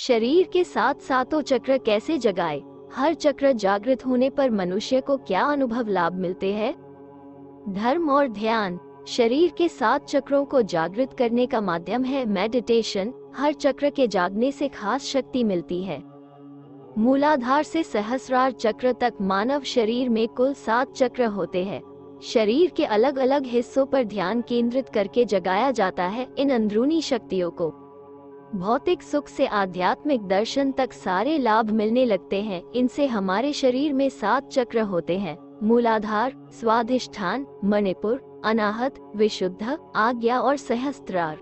शरीर के साथ सातों चक्र कैसे जगाए? हर चक्र जागृत होने पर मनुष्य को क्या अनुभव लाभ मिलते हैं? धर्म और ध्यान। शरीर के 7 चक्रों को जागृत करने का माध्यम है मेडिटेशन। हर चक्र के जागने से खास शक्ति मिलती है। मूलाधार से सहस्रार चक्र तक मानव शरीर में कुल 7 चक्र होते हैं। शरीर के अलग अलग हिस्सों पर ध्यान केंद्रित करके जगाया जाता है इन अंदरूनी शक्तियों को। भौतिक सुख से आध्यात्मिक दर्शन तक सारे लाभ मिलने लगते हैं। इनसे हमारे शरीर में 7 चक्र होते हैं: मूलाधार, स्वाधिष्ठान, मणिपुर, अनाहत, विशुद्ध, आज्ञा और सहस्त्रार।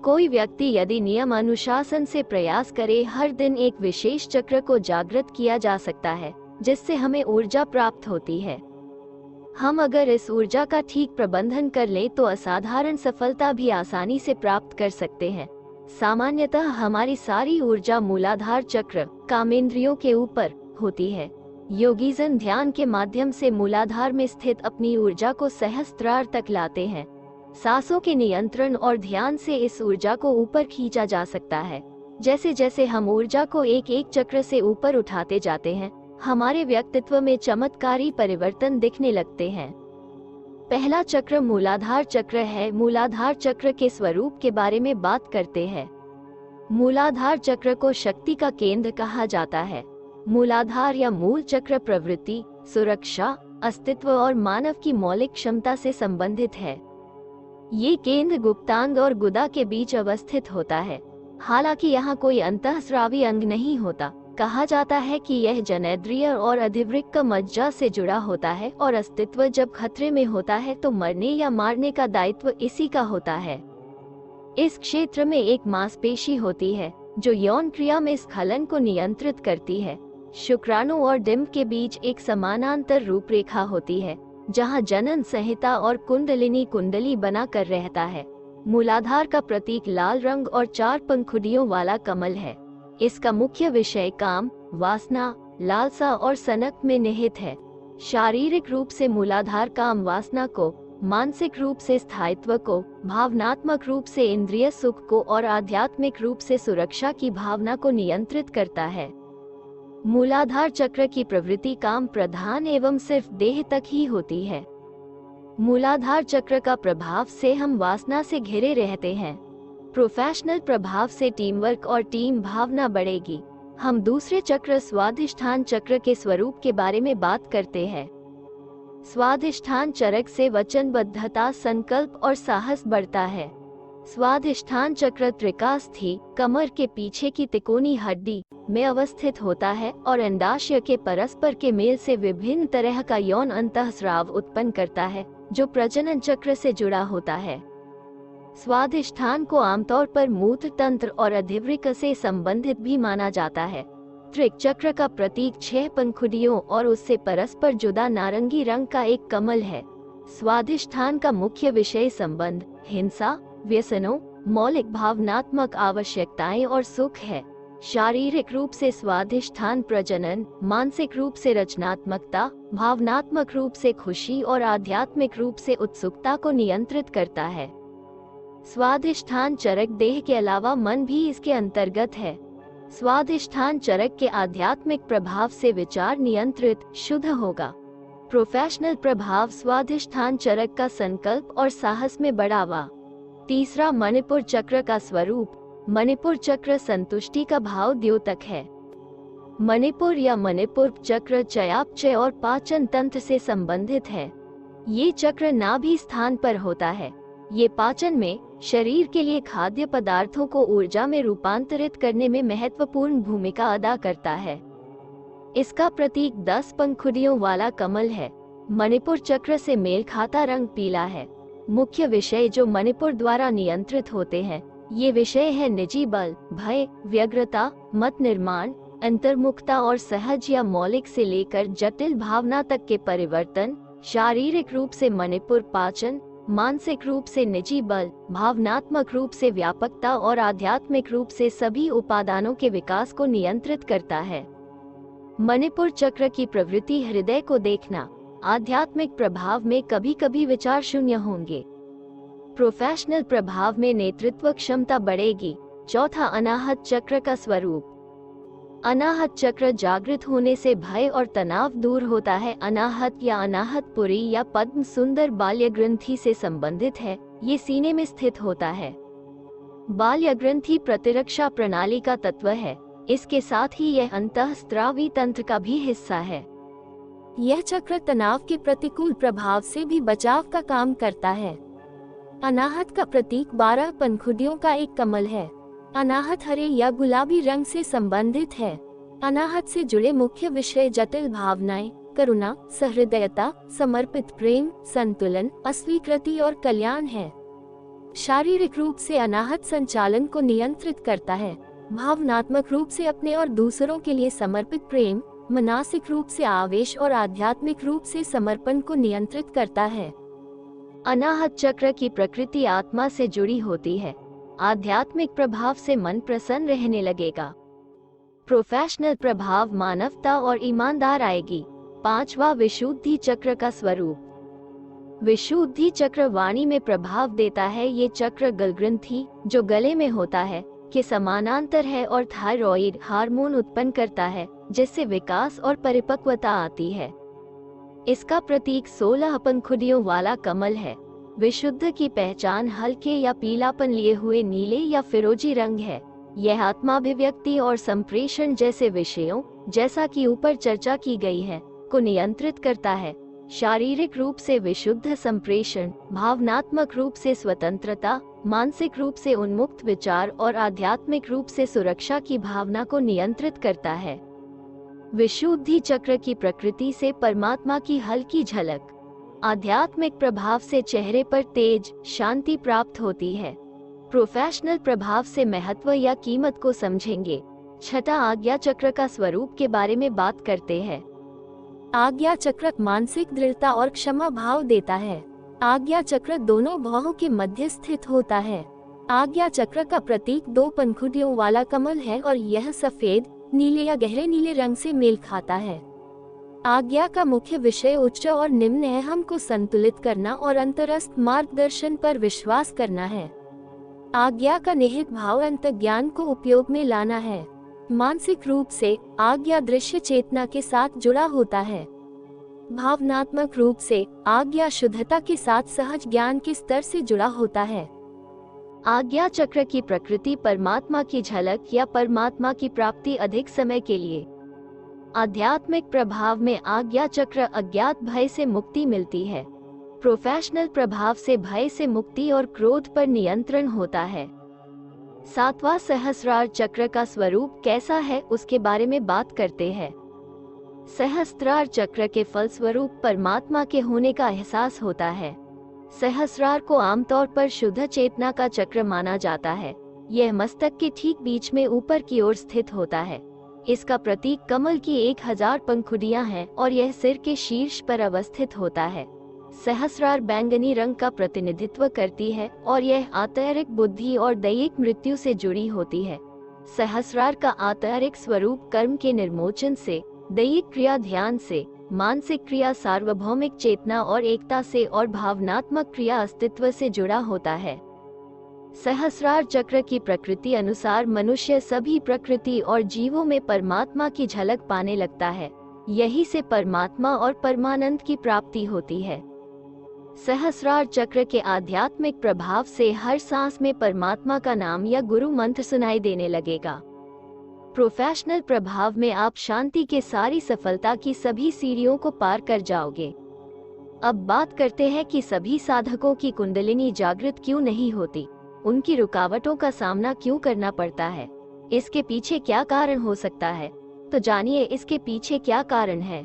कोई व्यक्ति यदि नियम अनुशासन से प्रयास करे, हर दिन एक विशेष चक्र को जागृत किया जा सकता है, जिससे हमें ऊर्जा प्राप्त होती है। हम अगर इस ऊर्जा का ठीक प्रबंधन कर लें तो असाधारण सफलता भी आसानी से प्राप्त कर सकते हैं। सामान्यतः हमारी सारी ऊर्जा मूलाधार चक्र, कामेंद्रियों के ऊपर होती है। योगीजन ध्यान के माध्यम से मूलाधार में स्थित अपनी ऊर्जा को सहस्त्रार तक लाते हैं। सांसों के नियंत्रण और ध्यान से इस ऊर्जा को ऊपर खींचा जा सकता है। जैसे जैसे हम ऊर्जा को एक एक चक्र से ऊपर उठाते जाते हैं, हमारे व्यक्तित्व में चमत्कारी परिवर्तन दिखने लगते हैं। पहला चक्र मूलाधार चक्र है। मूलाधार चक्र के स्वरूप के बारे में बात करते हैं। मूलाधार चक्र को शक्ति का केंद्र कहा जाता है। मूलाधार या मूल चक्र प्रवृत्ति, सुरक्षा, अस्तित्व और मानव की मौलिक क्षमता से संबंधित है। ये केंद्र गुप्तांग और गुदा के बीच अवस्थित होता है। हालांकि यहाँ कोई अंतःस्रावी अंग नहीं होता। कहा जाता है कि यह जनेंद्रिय और अधिवृक्क मज्जा से जुड़ा होता है और अस्तित्व जब खतरे में होता है तो मरने या मारने का दायित्व इसी का होता है। इस क्षेत्र में एक मांसपेशी होती है जो यौन क्रिया में स्खलन को नियंत्रित करती है। शुक्राणु और डिंब के बीच एक समानांतर रूपरेखा होती है जहां जनन संहिता और कुंडलिनी कुंडली बना कर रहता है। मूलाधार का प्रतीक लाल रंग और 4 पंखुड़ियों वाला कमल है। इसका मुख्य विषय काम, वासना, लालसा और सनक में निहित है। शारीरिक रूप से मूलाधार काम वासना को, मानसिक रूप से स्थायित्व को, भावनात्मक रूप से इंद्रिय सुख को और आध्यात्मिक रूप से सुरक्षा की भावना को नियंत्रित करता है। मूलाधार चक्र की प्रवृत्ति काम प्रधान एवं सिर्फ देह तक ही होती है। मूलाधार चक्र का प्रभाव से हम वासना से घिरे रहते हैं। प्रोफेशनल प्रभाव से टीम वर्क और टीम भावना बढ़ेगी। हम दूसरे चक्र स्वाधिष्ठान चक्र के स्वरूप के बारे में बात करते हैं। स्वाधिष्ठान चरक से वचनबद्धता, संकल्प और साहस बढ़ता है। स्वाधिष्ठान चक्र त्रिकास्थी, कमर के पीछे की तिकोनी हड्डी में अवस्थित होता है और अंडाशय के परस्पर के मेल से विभिन्न तरह का यौन अंतःस्राव उत्पन्न करता है जो प्रजनन चक्र से जुड़ा होता है। स्वाधिष्ठान को आमतौर पर मूत्र तंत्र और अधिवृक्क से संबंधित भी माना जाता है। त्रिक चक्र का प्रतीक 6 पंखुड़ियों और उससे परस्पर जुदा नारंगी रंग का एक कमल है। स्वाधिष्ठान का मुख्य विषय संबंध, हिंसा, व्यसनों, मौलिक भावनात्मक आवश्यकताएं और सुख है। शारीरिक रूप से स्वाधिष्ठान प्रजनन, मानसिक रूप से रचनात्मकता, भावनात्मक रूप से खुशी और आध्यात्मिक रूप से उत्सुकता को नियंत्रित करता है। स्वाधिष्ठान चरक देह के अलावा मन भी इसके अंतर्गत है। स्वाधिष्ठान चरक के आध्यात्मिक प्रभाव से विचार नियंत्रित, शुद्ध होगा। प्रोफेशनल प्रभाव स्वाधिष्ठान चरक का संकल्प और साहस में बढ़ावा। तीसरा मणिपुर चक्र का स्वरूप। मणिपुर चक्र संतुष्टि का भाव द्योतक है। मणिपुर या मणिपुर चक्र चयापचय और पाचन तंत्र से संबंधित है। ये चक्र नाभि स्थान पर होता है। ये पाचन में शरीर के लिए खाद्य पदार्थों को ऊर्जा में रूपांतरित करने में महत्वपूर्ण भूमिका अदा करता है। इसका प्रतीक 10 पंखुड़ियों वाला कमल है। मणिपुर चक्र से मेल खाता रंग पीला है। मुख्य विषय जो मणिपुर द्वारा नियंत्रित होते हैं, ये विषय है निजी बल, भय, व्यग्रता, मत निर्माण, अंतर्मुखता और सहज या मौलिक से लेकर जटिल भावना तक के परिवर्तन। शारीरिक रूप से मणिपुर पाचन, मानसिक रूप से निजी बल, भावनात्मक रूप से व्यापकता और आध्यात्मिक रूप से सभी उपादानों के विकास को नियंत्रित करता है। मणिपुर चक्र की प्रवृत्ति हृदय को देखना। आध्यात्मिक प्रभाव में कभी कभी विचार शून्य होंगे। प्रोफेशनल प्रभाव में नेतृत्व क्षमता बढ़ेगी। चौथा, अनाहत चक्र का स्वरूप। अनाहत चक्र जागृत होने से भय और तनाव दूर होता है। अनाहत या अनाहत पुरी या पद्म सुंदर बाल्य ग्रंथि से संबंधित है। ये सीने में स्थित होता है। बाल्य ग्रंथि प्रतिरक्षा प्रणाली का तत्व है। इसके साथ ही यह अंतःस्त्रावी तंत्र का भी हिस्सा है। यह चक्र तनाव के प्रतिकूल प्रभाव से भी बचाव का काम करता है। अनाहत का प्रतीक 12 पंखुड़ियों का एक कमल है। अनाहत हरे या गुलाबी रंग से संबंधित है। अनाहत से जुड़े मुख्य विषय जटिल भावनाएं, करुणा, सहृदयता, समर्पित प्रेम, संतुलन, अस्वीकृति और कल्याण है। शारीरिक रूप से अनाहत संचालन को नियंत्रित करता है। भावनात्मक रूप से अपने और दूसरों के लिए समर्पित प्रेम, मानसिक रूप से आवेश और आध्यात्मिक रूप से समर्पण को नियंत्रित करता है। अनाहत चक्र की प्रकृति आत्मा से जुड़ी होती है। आध्यात्मिक प्रभाव से मन प्रसन्न रहने लगेगा। प्रोफेशनल प्रभाव मानवता और ईमानदार आएगी। पांचवा, विशुद्धि चक्र का स्वरूप। विशुद्धि चक्र वाणी में प्रभाव देता है। ये चक्र गलग्रंथि, जो गले में होता है, के समानांतर है और थायराइड हार्मोन उत्पन्न करता है, जिससे विकास और परिपक्वता आती है। इसका प्रतीक 16 पंखुड़ियों वाला कमल है। विशुद्ध की पहचान हल्के या पीलापन लिए हुए नीले या फिरोजी रंग है। यह आत्माभिव्यक्ति और संप्रेषण जैसे विषयों, जैसा कि ऊपर चर्चा की गई है, को नियंत्रित करता है। शारीरिक रूप से विशुद्ध संप्रेषण, भावनात्मक रूप से स्वतंत्रता, मानसिक रूप से उन्मुक्त विचार और आध्यात्मिक रूप से सुरक्षा की भावना को नियंत्रित करता है। विशुद्धि चक्र की प्रकृति से परमात्मा की हल्की झलक। आध्यात्मिक प्रभाव से चेहरे पर तेज, शांति प्राप्त होती है। प्रोफेशनल प्रभाव से महत्व या कीमत को समझेंगे। छठा, आज्ञा चक्र का स्वरूप के बारे में बात करते हैं। आज्ञा चक्र मानसिक दृढ़ता और क्षमा भाव देता है। आज्ञा चक्र दोनों बाहों के मध्य स्थित होता है। आज्ञा चक्र का प्रतीक 2 पंखुड़ियों वाला कमल है और यह सफेद, नीले या गहरे नीले रंग से मेल खाता है। आज्ञा का मुख्य विषय उच्च और निम्न अहम को संतुलित करना और अंतरस्थ मार्गदर्शन पर विश्वास करना है। आज्ञा का निहित भाव अंतर्ज्ञान को उपयोग में लाना है। मानसिक रूप से आज्ञा दृश्य चेतना के साथ जुड़ा होता है। भावनात्मक रूप से आज्ञा शुद्धता के साथ सहज ज्ञान के स्तर से जुड़ा होता है। आज्ञा चक्र की प्रकृति परमात्मा की झलक या परमात्मा की प्राप्ति अधिक समय के लिए। आध्यात्मिक प्रभाव में आज्ञा चक्र अज्ञात भय से मुक्ति मिलती है। प्रोफेशनल प्रभाव से भय से मुक्ति और क्रोध पर नियंत्रण होता है। सातवां, सहस्रार चक्र का स्वरूप कैसा है, उसके बारे में बात करते हैं। सहस्त्रार चक्र के फलस्वरूप परमात्मा के होने का एहसास होता है। सहस्रार को आमतौर पर शुद्ध चेतना का चक्र माना जाता है। यह मस्तक के ठीक बीच में ऊपर की ओर स्थित होता है। इसका प्रतीक कमल की 1000 पंखुड़ियां हैं और यह सिर के शीर्ष पर अवस्थित होता है। सहस्रार बैंगनी रंग का प्रतिनिधित्व करती है और यह आंतरिक बुद्धि और दैहिक मृत्यु से जुड़ी होती है। सहस्रार का आंतरिक स्वरूप कर्म के निर्मोचन से, दैहिक क्रिया ध्यान से, मानसिक क्रिया सार्वभौमिक चेतना और एकता से और भावनात्मक क्रिया अस्तित्व से जुड़ा होता है। सहस्रार चक्र की प्रकृति अनुसार मनुष्य सभी प्रकृति और जीवों में परमात्मा की झलक पाने लगता है। यही से परमात्मा और परमानंद की प्राप्ति होती है। सहस्रार चक्र के आध्यात्मिक प्रभाव से हर सांस में परमात्मा का नाम या गुरु मंत्र सुनाई देने लगेगा। प्रोफेशनल प्रभाव में आप शांति के सारी सफलता की सभी सीढ़ियों को पार कर जाओगे। अब बात करते हैं कि सभी साधकों की कुंडलिनी जागृत क्यों नहीं होती, उनकी रुकावटों का सामना क्यों करना पड़ता है, इसके पीछे क्या कारण हो सकता है। तो जानिए इसके पीछे क्या कारण है।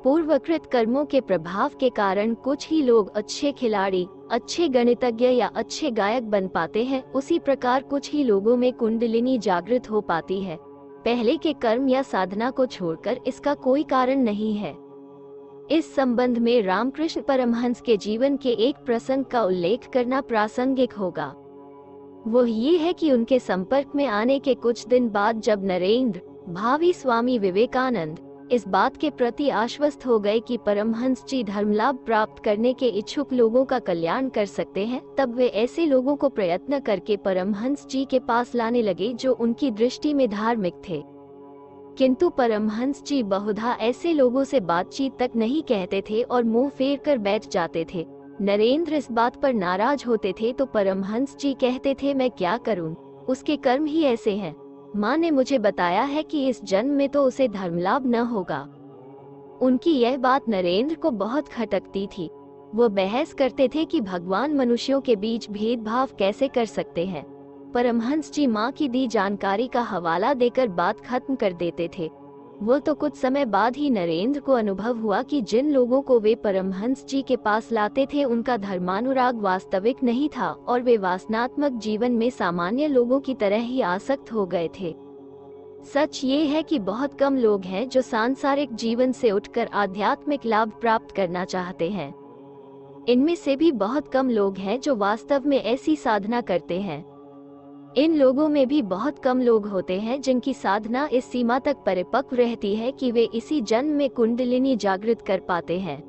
पूर्वकृत कर्मों के प्रभाव के कारण कुछ ही लोग अच्छे खिलाड़ी, अच्छे गणितज्ञ या अच्छे गायक बन पाते हैं। उसी प्रकार कुछ ही लोगों में कुंडलिनी जागृत हो पाती है। पहले के कर्म या साधना को छोड़कर इसका कोई कारण नहीं है। इस संबंध में रामकृष्ण परमहंस के जीवन के एक प्रसंग का उल्लेख करना प्रासंगिक होगा। वो ये है कि उनके संपर्क में आने के कुछ दिन बाद जब नरेंद्र, भावी स्वामी विवेकानंद, इस बात के प्रति आश्वस्त हो गए कि परमहंस जी धर्मलाभ प्राप्त करने के इच्छुक लोगों का कल्याण कर सकते हैं, तब वे ऐसे लोगों को प्रयत्न करके परमहंस जी के पास लाने लगे जो उनकी दृष्टि में धार्मिक थे। किंतु परमहंस जी बहुधा ऐसे लोगों से बातचीत तक नहीं कहते थे और मुंह फेर कर बैठ जाते थे। नरेंद्र इस बात पर नाराज होते थे तो परमहंस जी कहते थे, मैं क्या करूं, उसके कर्म ही ऐसे हैं। माँ ने मुझे बताया है कि इस जन्म में तो उसे धर्मलाभ न होगा। उनकी यह बात नरेंद्र को बहुत खटकती थी। वो बहस करते थे कि भगवान मनुष्यों के बीच भेदभाव कैसे कर सकते हैं। परमहंस जी माँ की दी जानकारी का हवाला देकर बात खत्म कर देते थे। वो तो कुछ समय बाद ही नरेंद्र को अनुभव हुआ कि जिन लोगों को वे परमहंस जी के पास लाते थे उनका धर्मानुराग वास्तविक नहीं था और वे वासनात्मक जीवन में सामान्य लोगों की तरह ही आसक्त हो गए थे। सच ये है कि बहुत कम लोग हैं जो सांसारिक जीवन से उठकर आध्यात्मिक लाभ प्राप्त करना चाहते हैं। इनमें से भी बहुत कम लोग हैं जो वास्तव में ऐसी साधना करते हैं। इन लोगों में भी बहुत कम लोग होते हैं जिनकी साधना इस सीमा तक परिपक्व रहती है कि वे इसी जन्म में कुंडलिनी जागृत कर पाते हैं।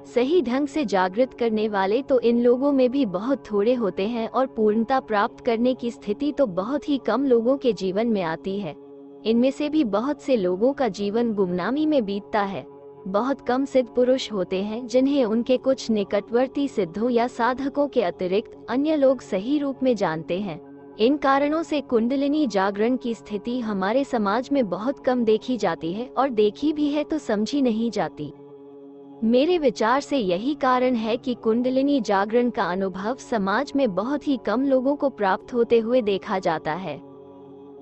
सही ढंग से जागृत करने वाले तो इन लोगों में भी बहुत थोड़े होते हैं और पूर्णता प्राप्त करने की स्थिति तो बहुत ही कम लोगों के जीवन में आती है। इनमें से भी बहुत से लोगों का जीवन गुमनामी में बीतता है। बहुत कम सिद्ध पुरुष होते हैं जिन्हें उनके कुछ निकटवर्ती सिद्धों या साधकों के अतिरिक्त अन्य लोग सही रूप में जानते हैं। इन कारणों से कुंडलिनी जागरण की स्थिति हमारे समाज में बहुत कम देखी जाती है और देखी भी है तो समझी नहीं जाती। मेरे विचार से यही कारण है कि कुंडलिनी जागरण का अनुभव समाज में बहुत ही कम लोगों को प्राप्त होते हुए देखा जाता है।